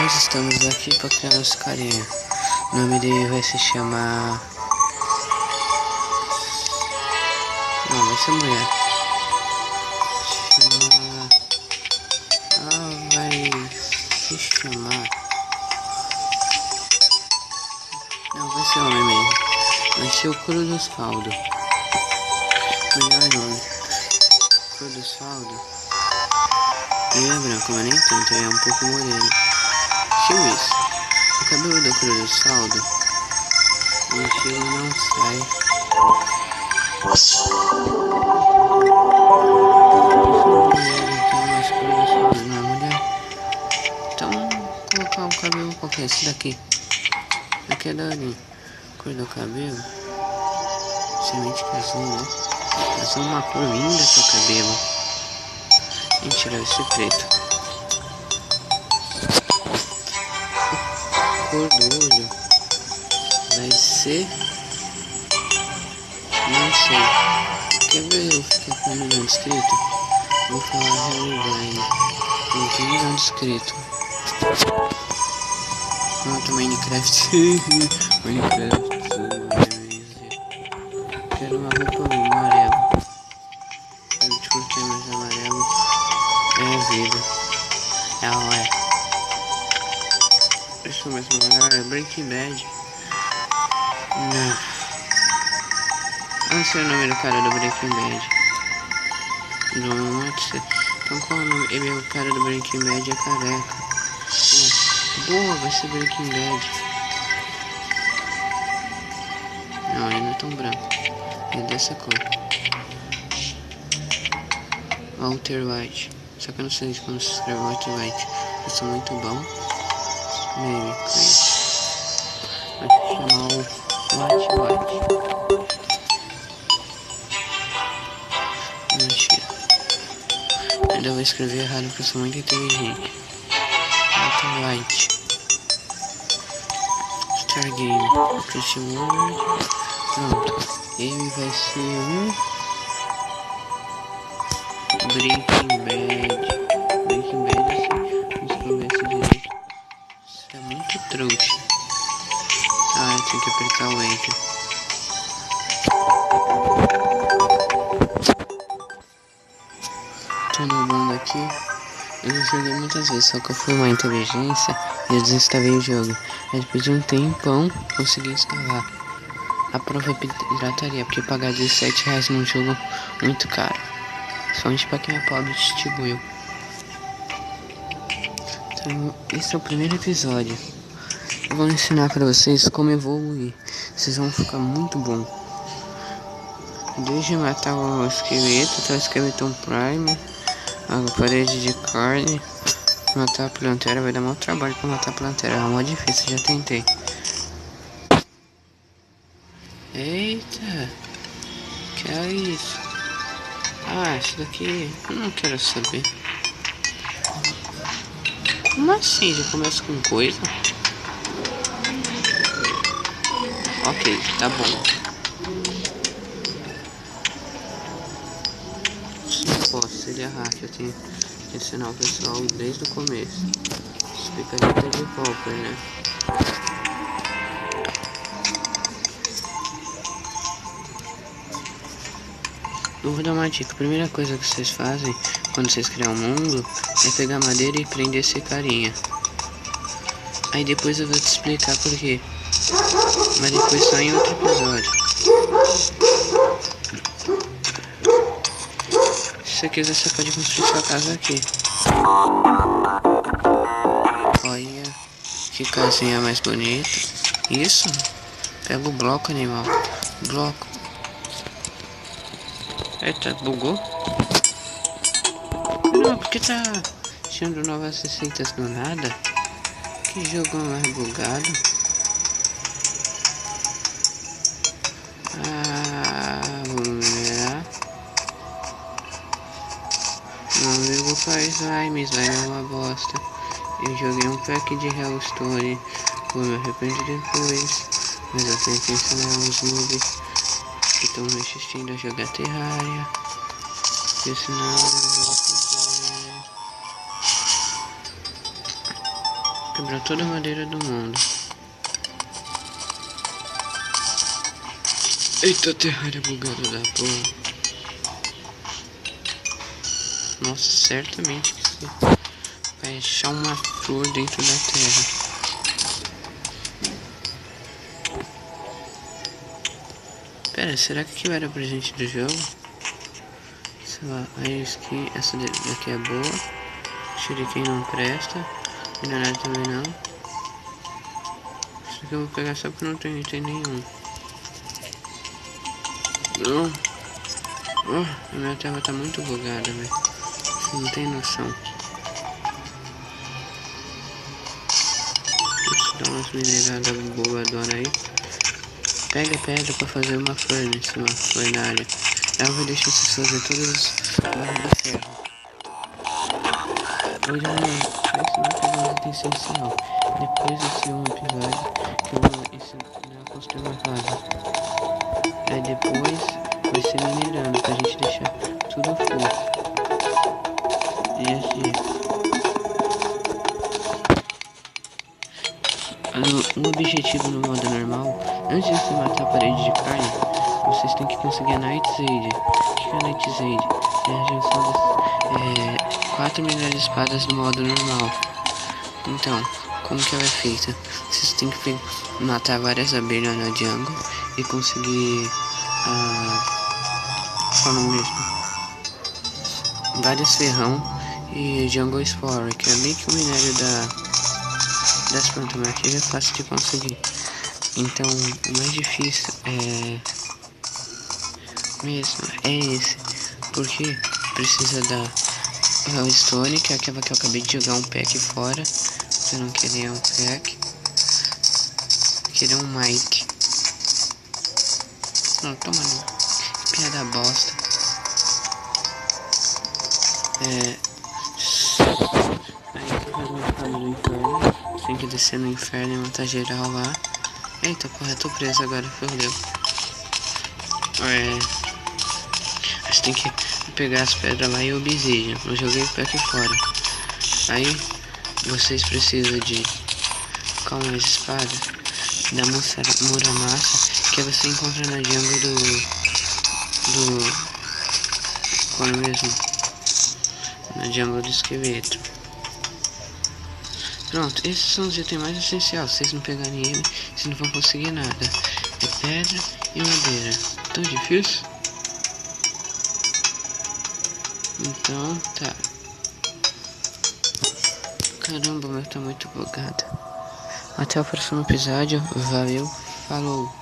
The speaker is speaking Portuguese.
nós estamos aqui para criar nosso carinha. O nome dele vai se chamar... Não, vai ser mulher. Vai se chamar... Não, vai ser homem mesmo. Vai ser o Coro dos Caldo. Melhor nome. Coro dos Caldo. Ele é branco, mas nem tanto, ele é um pouco moreno. Deixa isso. O cabelo do Coro dos Caldo, o estilo não sai. Então, mas Coro dos Caldo não é mulher. Então, vou colocar um cabelo qualquer, esse daqui. Aqui é da linha. Cor do cabelo. Semente que azul, né? Azul é uma cor linda pro cabelo. Mentira, vai ser preto. A cor do olho vai ser... Não sei. Quer ver eu ficar com 1 milhão de inscritos? Vou falar realidade. Tem 1 milhão de inscritos. Pronto, Minecraft. Minecraft. Quero uma roupa amarela. Eu te curti, mas amarelo é a vida. Ela é. Isso mesmo, galera. Breaking Bad. Não. Não sei o nome do cara do Breaking Bad. Não, pode ser. Então qual é o nome? Ele é o cara do Breaking Bad, é careca. Boa, vai ser Breaking Bad. Não, ele não é tão branco. Ele é dessa cor. Walter White. Só que eu não sei como se escreve Walter White. Eu sou muito bom. Meme. Vai se chamar o Walter White. Mentira. Ainda vou escrever errado porque eu sou muito inteligente. Walter White. Star Game. Christian World. Pronto. Ele vai ser um Breaking Bad. Breaking Bad, assim, vamos começar direito. Isso é muito trouxa. Ah, eu tenho que apertar o Enter. Tô no mundo aqui. Eu já joguei muitas vezes, só que eu fui uma inteligência e eu desinstalei o jogo. Aí depois de um tempão, consegui instalar. A prova é pirataria, porque pagar R$17 num jogo muito caro. Somente pra quem é pobre, tipo eu. Então, esse é o primeiro episódio. Eu vou ensinar pra vocês como evoluir. Vocês vão ficar muito bom. Desde matar o esqueleto, até o esqueleton prime, a parede de carne, matar a plantera. Vai dar muito trabalho pra matar a plantera. É mó difícil, já tentei. Eita, que é isso? Ah, isso daqui eu não quero saber. Como assim? Já começa com coisa? Ok, tá bom. Não posso, seria hack. Eu tenho que ensinar o pessoal desde o começo. Explicaria de Hopper, né? Eu vou dar uma dica. A primeira coisa que vocês fazem quando vocês criam um mundo é pegar madeira e prender esse carinha. Aí depois eu vou te explicar por quê. Mas depois só em outro episódio. Se você quiser, você pode construir sua casa aqui. Olha que casinha mais bonita. Isso. Pega o bloco, animal. Bloco. Eita, bugou? Não, porque tá achando novas receitas do nada. Que jogo mais bugado. Vamos minerar. Meu amigo faz slime. Slime é uma bosta. Eu joguei um pack de Hellstone. Vou me arrepender depois. Mas eu tenho que ensinar os noobs que estão me assistindo a jogar Terraria. Porque senão eu vou poder... Quebrar toda a madeira do mundo. Eita, terrária bugada da porra. Nossa, certamente que sim. Vai achar uma flor dentro da terra. Pera, será que aquilo era presente do jogo? Sei lá, aí skin, essa daqui é boa. Shuriken não presta. Minerário também não. Isso aqui eu vou pegar só porque não tem item nenhum. Não. A minha tela tá muito bugada, velho. Você não tem noção. Deixa eu dar umas mineradas boadonas aí. Pega pedra pra fazer uma furnace, uma fornalha. Ela vai deixar vocês fazer todas as barras de ferro. Hoje eu vou ensinar pra um item essencial. Depois desse um episódio que eu vou ensinar a construir uma casa. Aí depois vai ser minerando pra gente deixar tudo full. E assim. O objetivo no modo normal, antes de você matar a parede de carne, vocês têm que conseguir a Nightshade. O que é a Nightshade? É a junção das 4 melhores espadas no modo normal. Então, como que ela é feita? Vocês têm que matar várias abelhas na jungle e conseguir fala mesmo, vários ferrão e jungle spore, que é meio que o minério das plantas, mas aqui é fácil de conseguir. Então o mais difícil é esse, porque precisa da Stone, que é aquela que eu acabei de jogar um pack fora. Eu não queria um pack, queria um Mike. Não, toma não. Que piada bosta. Aí você faz uma espada do inferno. Tem que descer no inferno e matar geral lá. Eita porra, eu tô preso agora, fodeu. Você tem que pegar as pedras lá e obsidian. Eu joguei o pack fora. Aí vocês precisam de uma espada da Muramasa, que você encontra na jungle qual é mesmo? Na jungle do esqueleto. Pronto, esses são os itens mais essenciais. Se vocês não pegarem ele, vocês não vão conseguir nada. É pedra e madeira. Tão difícil? Então, tá. Caramba, o meu tá muito bugado. Até o próximo episódio. Valeu, falou.